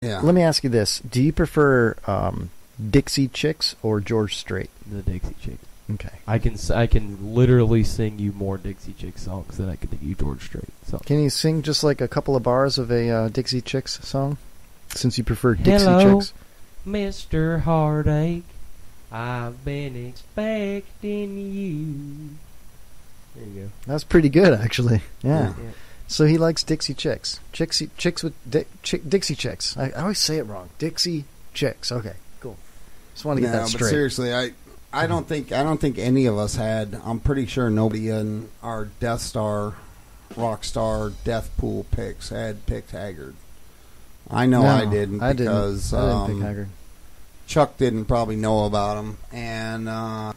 Yeah. Let me ask you this: do you prefer Dixie Chicks or George Strait? The Dixie Chicks. Okay. I can literally sing you more Dixie Chicks songs than I can sing you George Strait songs. Can you sing just like a couple of bars of a Dixie Chicks song? Since you prefer Dixie Hello, Chicks. Mr. Heartache, I've been expecting you. There you go. That's pretty good, actually. Yeah. Yeah. So he likes Dixie Chicks. Chicks with Dixie Chicks. I always say it wrong. Dixie Chicks. Okay, cool. Just want to get that But straight. seriously, I don't think any of us had. I'm pretty sure nobody in our Death Star, Rockstar, Death Pool picks had picked Haggard. I know No, I didn't I because didn't pick Haggard. Chuck didn't probably know about him, and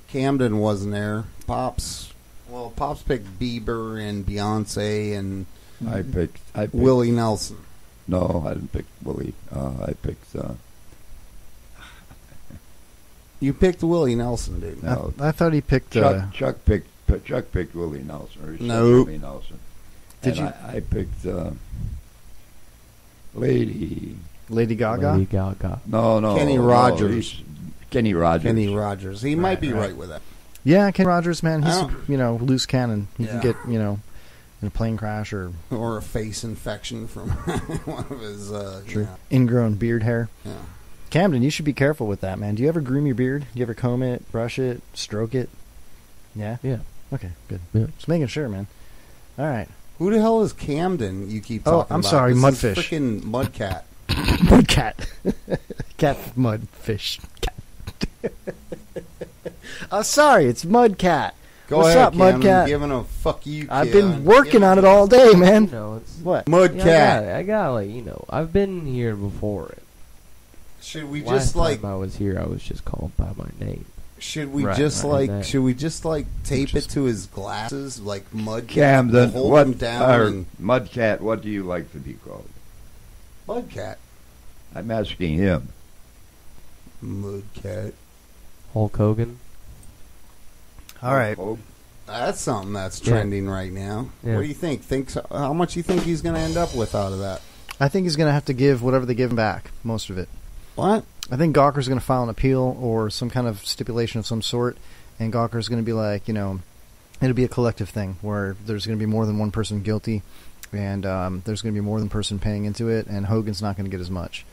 Camden wasn't there. Pops picked Bieber and Beyonce and I picked Willie Nelson. No, I didn't pick Willie. I picked. You picked Willie Nelson, dude. No, I thought he picked. Chuck picked Willie Nelson. Or he said Nope. Willie Nelson. Did And you? I picked Lady. Lady Gaga. Lady Gaga. No. Kenny no, Rogers. Kenny Rogers. Kenny Rogers. He might be right with that. Yeah, Kenny Rogers, man. He's I don't- loose cannon. He can Yeah. get in a plane crash or Or a face infection from one of his True. yeah. ingrown beard hair. Yeah. Camden, you should be careful with that, man. Do you ever groom your beard? Do you ever comb it, brush it, stroke it? Yeah? Yeah. Okay, good. Yeah. Just making sure, man. All right. Who the hell is Camden you keep Oh, talking I'm about? sorry, This Mudfish. is freaking Mudcat. Mudcat. Cat mudfish. Cat. Oh, sorry, it's Mudcat. Go What's ahead, up, Camden. Mudcat? Giving a fuck you, I've kid. been working on it all day, man. It's What? Mudcat. I got I've been here before. Should we Last just like? time I was here, I was just called by my name. Should we Right, just right, like? that. Should we just like tape it to his glasses like Mudcat? Camden. Hold What? him down and Mudcat. What do you like to be called? Mudcat. I'm asking him. Mudcat. Hulk Hogan. All right. Oh, That's something that's Yeah. trending right now. Yeah. What do you think? How much you think he's going to end up with out of that? I think he's going to have to give whatever they give him back, most of it. What? I think Gawker's going to file an appeal or some kind of stipulation of some sort, and Gawker's going to be like, it'll be a collective thing where there's going to be more than one person guilty, and there's going to be more than one person paying into it, and Hogan's not going to get as much.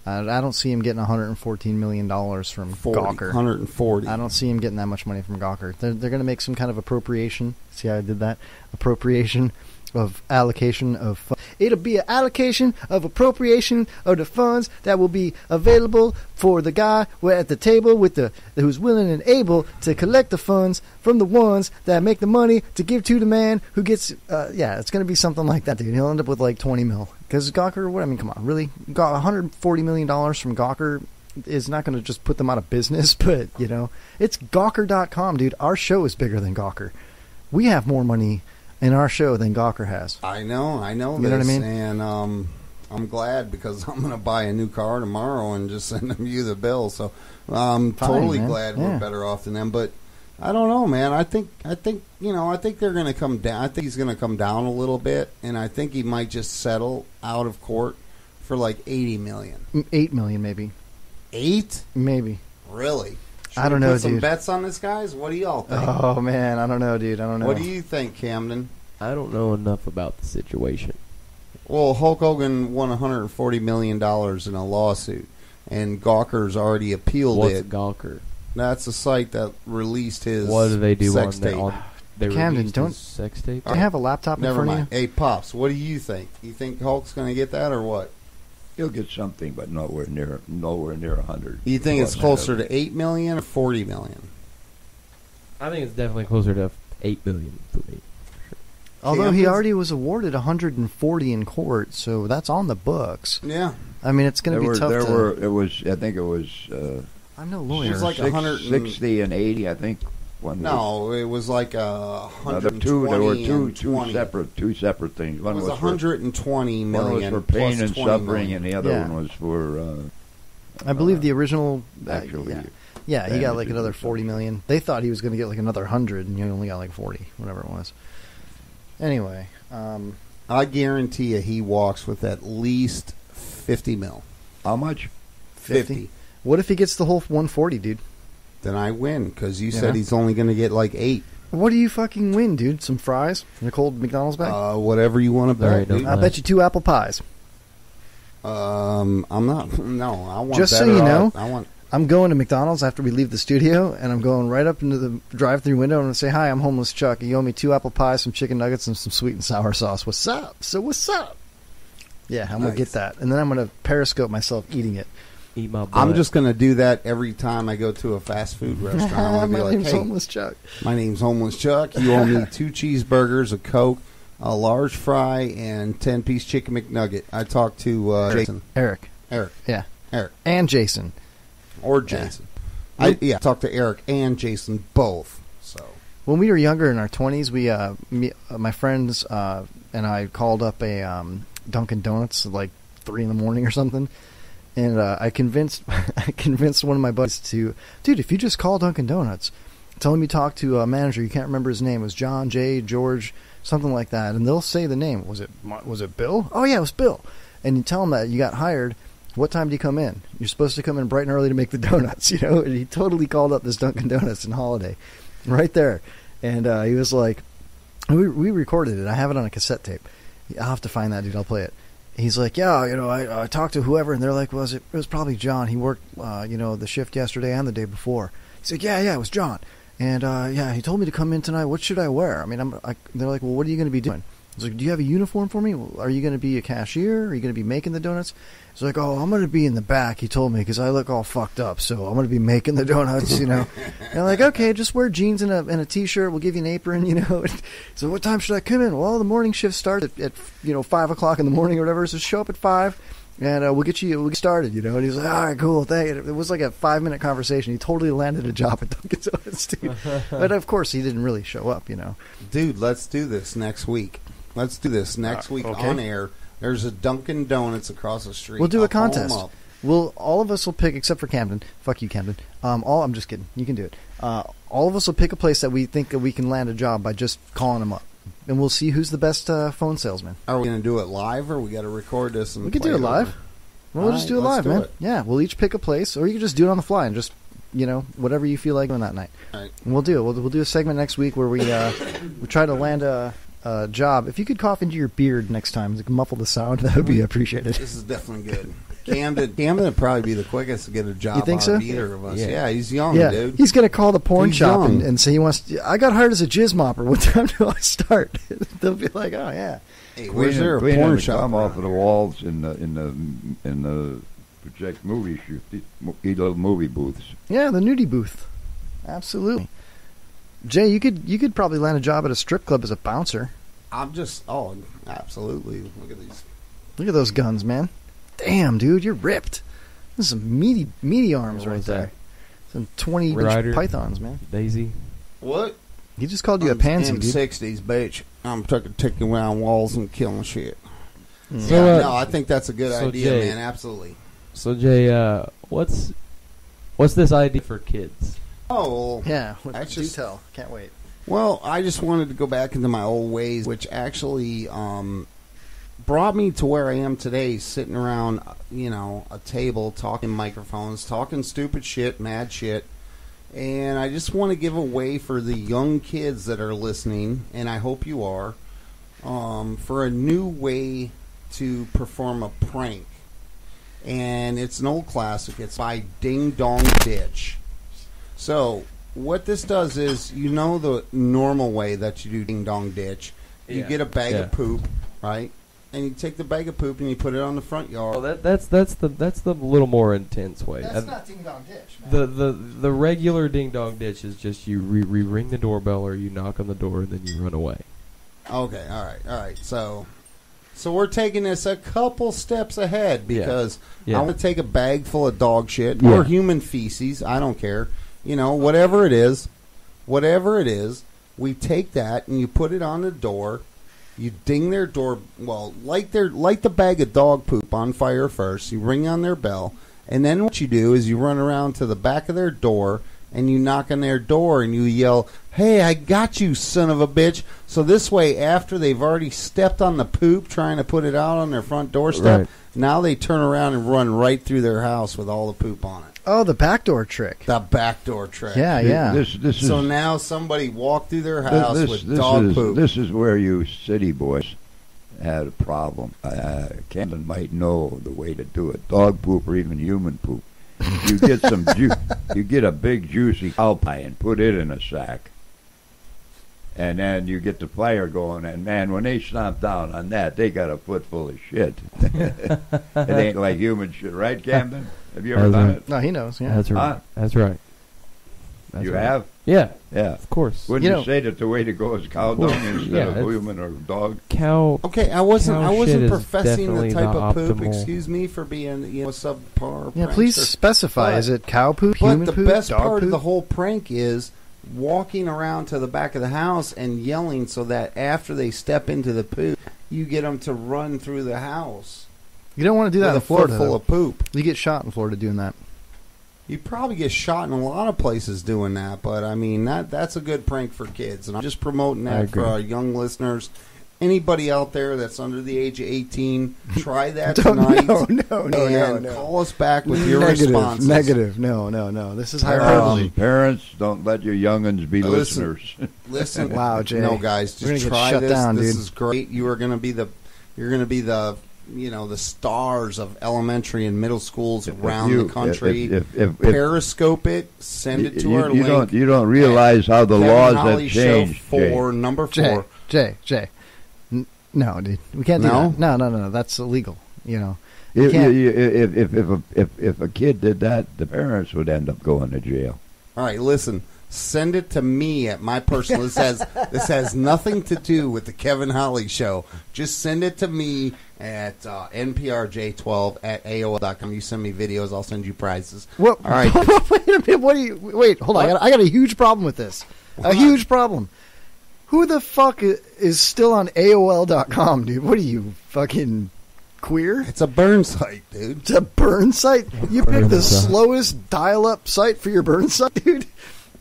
I don't see him getting $114 million from 40, Gawker. 140. I don't see him getting that much money from Gawker. They're going to make some kind of appropriation. See how I did that? Appropriation of allocation of it'll be an allocation of appropriation of the funds that will be available for the guy at the table with who's willing and able to collect the funds from the ones that make the money to give to the man who gets it's going to be something like that, dude. He'll end up with like 20 mil because Gawker, come on, really, got $140 million from Gawker is not going to just put them out of business, but it's Gawker.com, dude. Our show is bigger than Gawker. We have more money in our show than Gawker has. I know You know this, what I mean? and I'm glad because I'm going to buy a new car tomorrow and just send them you the bill. So I'm totally man. glad Yeah. we're better off than them. But I don't know, man. I think they're going to come down. I think he's going to come down a little bit, and I think he might just settle out of court for like $80 million. 8 million, maybe. 8? Maybe. Really? Should I don't we know, put some dude. bets on this, guys? What do y'all think? Oh, man. I don't know, dude. I don't know. What do you think, Camden? I don't know enough about the situation. Well, Hulk Hogan won $140 million in a lawsuit, and Gawker's already appealed What's it. Gawker? That's a site that released his What do they do sex on tape. that? They Camden, released don't- his sex tape? Do you have a laptop in Never front mind. of you? Hey, Pops, what do you think? You think Hulk's going to get that or what? he'll get something, but nowhere near 100. You think it's Plus, closer to $8 million or $40 million? I think it's definitely closer to $8 billion for me. Although he Camden's- already was awarded 140 in court, so that's on the books. Yeah. I mean, it's going to be tough to... I'm no lawyer. It was like 60 and 80, I think. No, it was like No, 120 there were and two 20. separate things. It One was was 120 for, million. one was for pain plus and 20 suffering, million. and the other Yeah. one was for I believe the original... actually. Yeah, he got like damages another or 40 something. million. They thought he was going to get like another 100, and he only got like 40, whatever it was. Anyway, I guarantee you he walks with at least 50 mil. How much? 50. What if he gets the whole 140, dude? Then I win because you Yeah. said he's only going to get like 8. What do you fucking win, dude? Some fries and a cold McDonald's bag? Whatever you want to There bet. ain't no dude. I bet you 2 apple pies. I'm not. No, I want. Just so better you know, odds. I want. I'm going to McDonald's after we leave the studio, and I'm going right up into the drive-through window and I'm gonna say, "Hi, I'm homeless Chuck. You owe me 2 apple pies, some chicken nuggets, and some sweet and sour sauce. What's up? So what's up?" Yeah, I'm gonna Nice. get that, and then I'm gonna periscope myself eating it. Eat my butt. I'm just going to do that every time I go to a fast food restaurant. I'm going to My be like, name's "Hey, homeless Chuck. my name's Homeless Chuck. You owe me 2 cheeseburgers, a Coke, a large fry, and 10-piece chicken McNugget." I talked to Jason, Eric, Eric, yeah, Eric, and Jason. or Jason. I talked to Eric and Jason both. So When we were younger in our 20s, my friends and I called up a Dunkin' Donuts at like 3 in the morning or something, and I convinced one of my buddies to, dude, if you just call Dunkin' Donuts, tell him you talked to a manager, you can't remember his name, it was John, Jay, George, something like that, and they'll say the name. Was it Bill? Oh yeah, it was Bill. And you tell him that you got hired. What time do you come in? You're supposed to come in bright and early to make the donuts, you know? And he totally called up this Dunkin' Donuts in Holiday, right there. And he was like, we recorded it. I have it on a cassette tape. I'll have to find that, dude. I'll play it. He's like, yeah, you know, I talked to whoever, and they're like, it was probably John. He worked, the shift yesterday and the day before. He's like, yeah, it was John. And, he told me to come in tonight. What should I wear? I mean, they're like, well, what are you going to be doing? I was like, do you have a uniform for me? Are you going to be a cashier? Are you going to be making the donuts? He's like, oh, I'm going to be in the back, he told me, because I look all fucked up, so I'm going to be making the donuts, you know. And I'm like, okay, just wear jeans and a T-shirt. We'll give you an apron, you know. So what time should I come in? Well, the morning shift starts at 5 o'clock in the morning or whatever, so show up at 5, and we'll get started, you know. And he's like, all right, cool, thank you. It was like a 5-minute conversation. He totally landed a job at Dunkin' Donuts, dude. But, of course, he didn't really show up, you know. dude, let's do this next week. Let's do this next week okay. on air. There's a Dunkin' Donuts across the street. We'll do a I'll call 'em contest. up. All of us will pick, except for Camden. Fuck you, Camden. I'm just kidding. You can do it. All of us will pick a place that we think that we can land a job by just calling them up, and we'll see who's the best phone salesman. Are we going to do it live, or we got to record this? And We could play do it live. over? We'll just Alright, do it let's live, do man. it. Yeah, we'll each pick a place, or you can just do it on the fly and just, whatever you feel like doing that night. All right. And we'll do it. We'll do a segment next week where we try to land a job. If you could cough into your beard next time, like muffle the sound, that would be appreciated. This is definitely good. Camden would probably be the quickest to get a job You think out so? of either of us. Yeah. Yeah, he's young, Yeah, dude. he's gonna call the porn He's shop young. and say he wants. I got hired as a jizz mopper. What time do I start? They'll be like, oh yeah. Hey, where's there a Cleaning porn the shop? gum off around? of the walls in the project movie shoot, these little movie booths. Yeah, the nudie booth. Absolutely. Jay, you could probably land a job at a strip club as a bouncer. Absolutely. Look at these. Look at those guns, man. Damn, dude, you're ripped. This is some meaty arms What right was there. that? Some 20-inch Rider. pythons, man. Daisy. What? He just called you a pansy, dude. M60s, bitch. I'm ticking around walls and killing shit. Mm. So, Yeah, no, I think that's a good so idea, Jay- man. Absolutely. So Jay, what's this idea for kids? Oh, Yeah, That's do just- tell. Can't wait. well, I just wanted to go back into my old ways, which actually brought me to where I am today, sitting around, a table, talking microphones, talking stupid shit, mad shit. And I just want to give a way for the young kids that are listening, and I hope you are, for a new way to perform a prank. And it's an old classic. It's by Ding Dong Ditch. So what this does is, the normal way that you do Ding Dong Ditch. You Yeah. get a bag Yeah. of poop, right? And you take the bag of poop and you put it on the front yard. Well, that's the little more intense way. not Ding Dong Ditch, man. The regular ding dong ditch is just you ring the doorbell or you knock on the door and then you run away. Okay, all right. So we're taking this a couple steps ahead because Yeah. I want to take a bag full of dog shit Yeah. or human feces. I don't care. Whatever it is, we take that and you put it on the door. You ding their door. Well, light the bag of dog poop on fire first. You ring on their bell, and then what you do is you run around to the back of their door and you knock on their door and you yell, "Hey, I got you, son of a bitch." So this way, after they've already stepped on the poop trying to put it out on their front doorstep, Right. now they turn around and run right through their house with all the poop on it. Oh, the backdoor trick. The backdoor trick. Yeah, yeah. This is So now somebody walked through their house with dog poop. This is where you city boys had a problem. Camden might know the way to do it. Dog poop or even human poop. You get you get a big juicy cow pie and put it in a sack. And then you get the fire going, and man, when they stomp down on that, they got a foot full of shit. It ain't like human shit, right, Camden? Have you ever done it? No, he knows. Yeah. That's right. Huh? That's right. That's You right. have? Yeah, Yeah. of course. Wouldn't You you, know- say that the way to go is cow dung instead yeah, of it's- human or dog? Cow. Okay, I wasn't Cow shit is professing the definitely type the of poop. optimal- Excuse me for being a subpar. Yeah, prankster. please specify. But- Is it cow poop, But human the poop, best dog part poop? of the whole prank is walking around to the back of the house and yelling so that after they step into the poop, you get them to run through the house You don't want to do that with in a Florida. foot full though. of poop. You get shot in Florida doing that. You probably get shot in a lot of places doing that, but I mean that's a good prank for kids, and I'm just promoting I that agree. for our young listeners. Anybody out there that's under the age of 18, try that Don't- tonight. no. Call us back with your Negative, responses. negative. No. This is Parents, hyperbole. Parents, don't let your young'uns be Listen. listeners. Listen, Wow, Jay. No, guys, We're gonna just get try shut this. down, This dude. is great. You're gonna be the the stars of elementary and middle schools around the country. If Periscope it, send it to our link. you don't realize how the Kevin laws Holly have Show changed. 4, number 4. Jay. No, dude. We can't do No? that. No. That's illegal. You know. If, can't- if a kid did that, the parents would end up going to jail. All right, listen. Send it to me at my personal. This has nothing to do with the Kevin Holly Show. Just send it to me at nprj12 at aol.com. You send me videos, I'll send you prizes. What? All right. Wait a minute. What do you? Wait. Hold on. What? I got a huge problem with this. A What? huge problem. Who the fuck is still on AOL.com, dude? What are you, fucking queer? It's a burn site, dude. It's a burn site. You Burn picked the site. slowest dial-up site for your burn site, dude.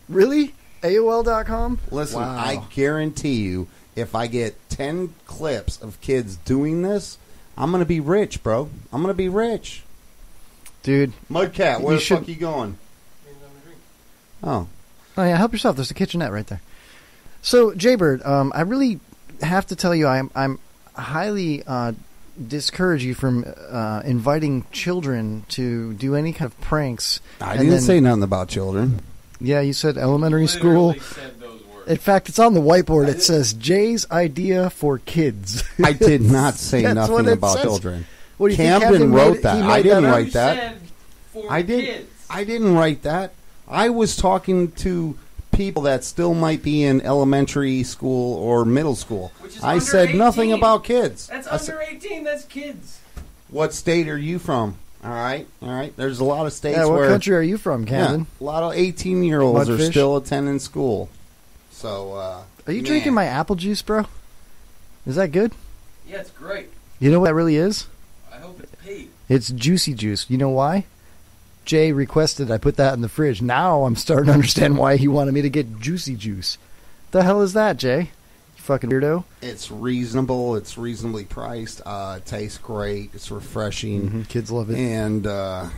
Really? AOL.com? Listen, Wow. I guarantee you, if I get 10 clips of kids doing this, I'm going to be rich, bro. I'm going to be rich. Dude. Mudcat, where You the should- fuck you going? Oh. Oh yeah, help yourself. There's a kitchenette right there. So, Jaybird, I really have to tell you, I'm highly discourage you from inviting children to do any kind of pranks. I And didn't then- say nothing about children. Yeah, you said elementary school. In fact, it's on the whiteboard. It says Jay's idea for kids. I did not say That's what nothing it about says. children. What do you think Camden Captain wrote made- that. he I made didn't up? write that. I didn't write that. I was talking to people that still might be in elementary school or middle school. Which is I under said nothing 18. about kids. That's I said, under 18. That's kids. what state are you from? All right. There's a lot of states Yeah, what where country are you from, Camden? a lot of 18-year-olds are Mudfish? still attending school. So, Are you drinking my apple juice, bro? Is that good? Yeah, it's great. You know what that really is? I hope it's paid. It's juicy juice. You know why? Jay requested I put that in the fridge. Now I'm starting to understand why he wanted me to get juicy juice. The hell is that, Jay? You fucking weirdo. It's reasonable. It's reasonably priced. It tastes great. It's refreshing. Kids love it. And, I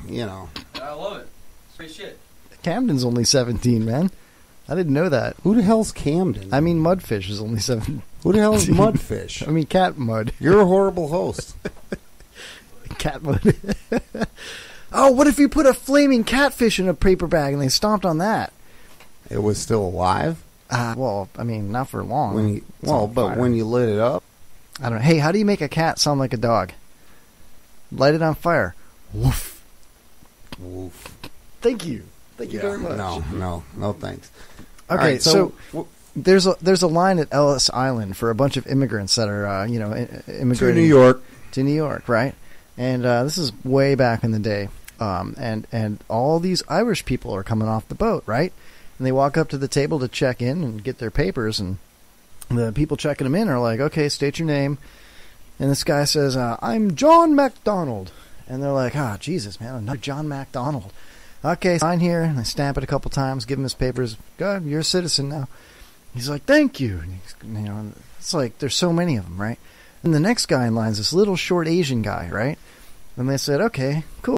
love it. It's great shit. Camden's only 17, man. I didn't know that. who the hell's Camden? I mean, Mudfish is only 7. Who the hell is Mudfish? I mean, cat mud. You're a horrible host. Cat mud. Oh, what if you put a flaming catfish in a paper bag and they stomped on that? It was still alive? Well, I mean, not for long. When you, It's well, on but fire. when you lit it up, I don't know. Hey, how do you make a cat sound like a dog? Light it on fire. Woof. woof. Thank you. Thank you Yeah, very much. No, thanks. Okay, All right, so w- there's a line at Ellis Island for a bunch of immigrants that are to immigrating New York. to New York, right? And this is way back in the day. And all these Irish people are coming off the boat, right? And they walk up to the table to check in and get their papers, and the people checking them in are like, "Okay, state your name." And this guy says, "I'm John MacDonald." And they're like, "Ah, Jesus, man, another John MacDonald." Okay, sign here. And I stamp it a couple times, give him his papers. God, you're a citizen now. He's like, thank you. And it's like there's so many of them, right? And the next guy in line is this little short Asian guy, right? And they said, okay, cool.